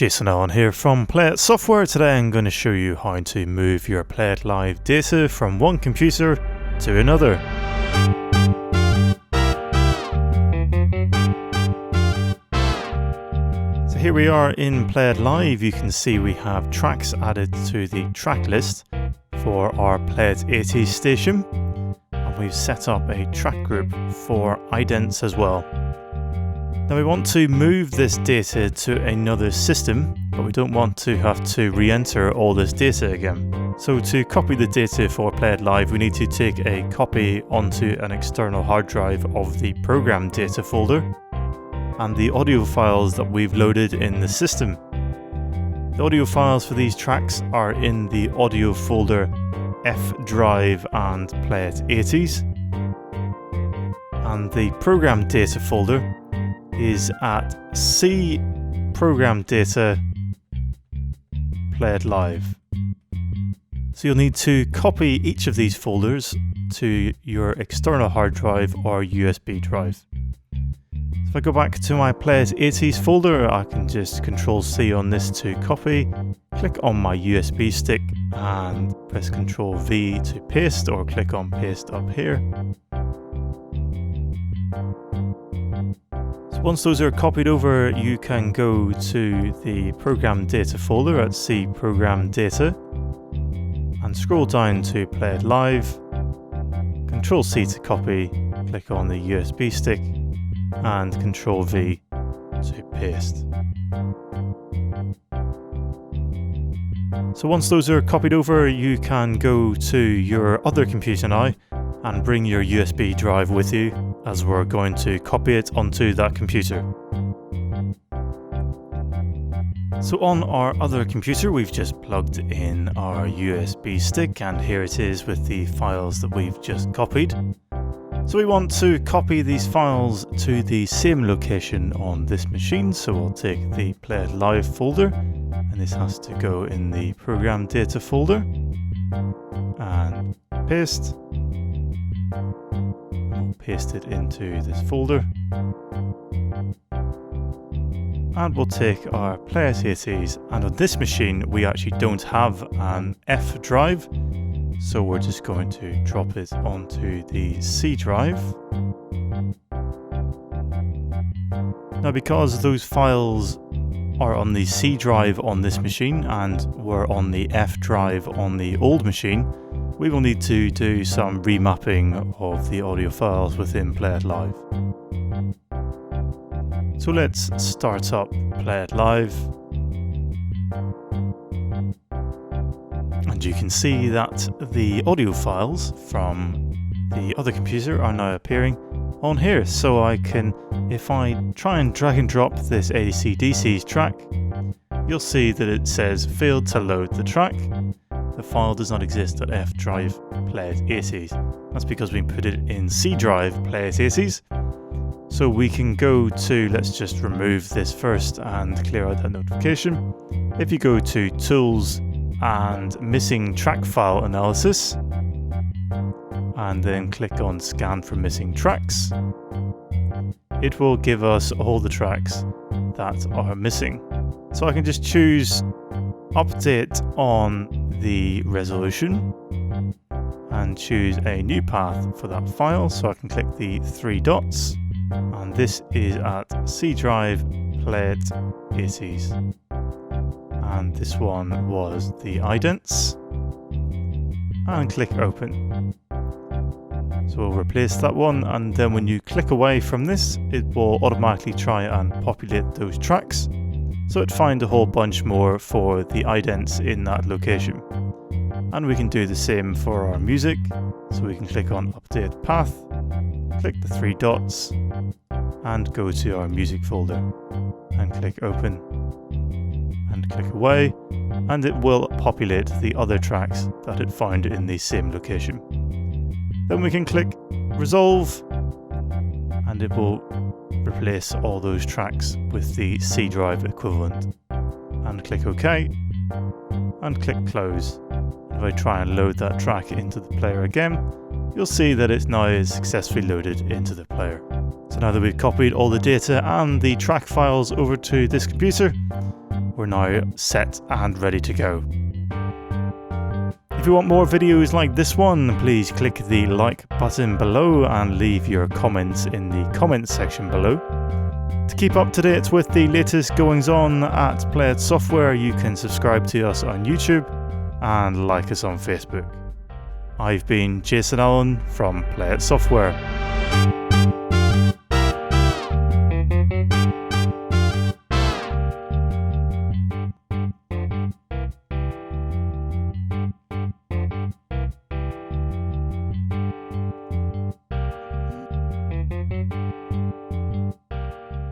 Jason Allen here from PlayIt Software. Today I'm going to show you how to move your PlayIt Live data from one computer to another. So here we are in PlayIt Live. You can see we have tracks added to the track list for our PlayIt 80s station, and we've set up a track group for idents as well. Now we want to move this data to another system, but we don't want to have to re-enter all this data again. So to copy the data for PlayIt Live, we need to take a copy onto an external hard drive of the ProgramData folder and the audio files that we've loaded in the system. The audio files for these tracks are in the audio folder F drive and PlayIt 80s, and the ProgramData folder is at C ProgramData PlayIt Live. So you'll need to copy each of these folders to your external hard drive or USB drive. If I go back to my PlayIt 80s folder, I can just Control-C on this to copy, click on my USB stick and press Control-V to paste, or click on paste up here. Once those are copied over, you can go to the ProgramData folder at C ProgramData and scroll down to PlayIt Live, Control-C to copy, click on the USB stick and Control-V to paste. So once those are copied over, you can go to your other computer now and bring your USB drive with you, as we're going to copy it onto that computer. So on our other computer, we've just plugged in our USB stick, and here it is with the files that we've just copied. So we want to copy these files to the same location on this machine, so we'll take the PlayIt Live folder, and this has to go in the ProgramData folder, and paste. Paste it into this folder, and we'll take our PlayIt 80s, and on this machine we actually don't have an F drive, so we're just going to drop it onto the C drive. Now, because those files are on the C drive on this machine and were on the F drive on the old machine, we will need to do some remapping of the audio files within PlayIt Live. So let's start up PlayIt Live. And you can see that the audio files from the other computer are now appearing on here. So I can, if I try and drag and drop this AC/DC's track, you'll see that it says failed to load the track. The file does not exist at F drive PlayIt 80s. That's because we put it in C drive PlayIt 80s. So we can go to, let's just remove this first and clear out that notification. If you go to Tools and Missing Track File Analysis, and then click on Scan for Missing Tracks, it will give us all the tracks that are missing. So I can just choose Update on the resolution and choose a new path for that file. So I can click the three dots, and this is at C drive PlayIt 80s, and this one was the idents, and click open. So we'll replace that one, and then when you click away from this, it will automatically try and populate those tracks. So it'd find a whole bunch more for the idents in that location. And we can do the same for our music. So we can click on Update Path, click the three dots, and go to our music folder, and click Open, and click Away, and it will populate the other tracks that it found in the same location. Then we can click Resolve, and it will replace all those tracks with the C drive equivalent, and click OK, and click Close. If I try and load that track into the player again, you'll see that it now is successfully loaded into the player. So now that we've copied all the data and the track files over to this computer, we're now set and ready to go. If you want more videos like this one, please click the like button below and leave your comments in the comments section below. To keep up to date with the latest goings on at PlayIt Software, you can subscribe to us on YouTube and like us on Facebook. I've been Jason Allen from PlayIt Software.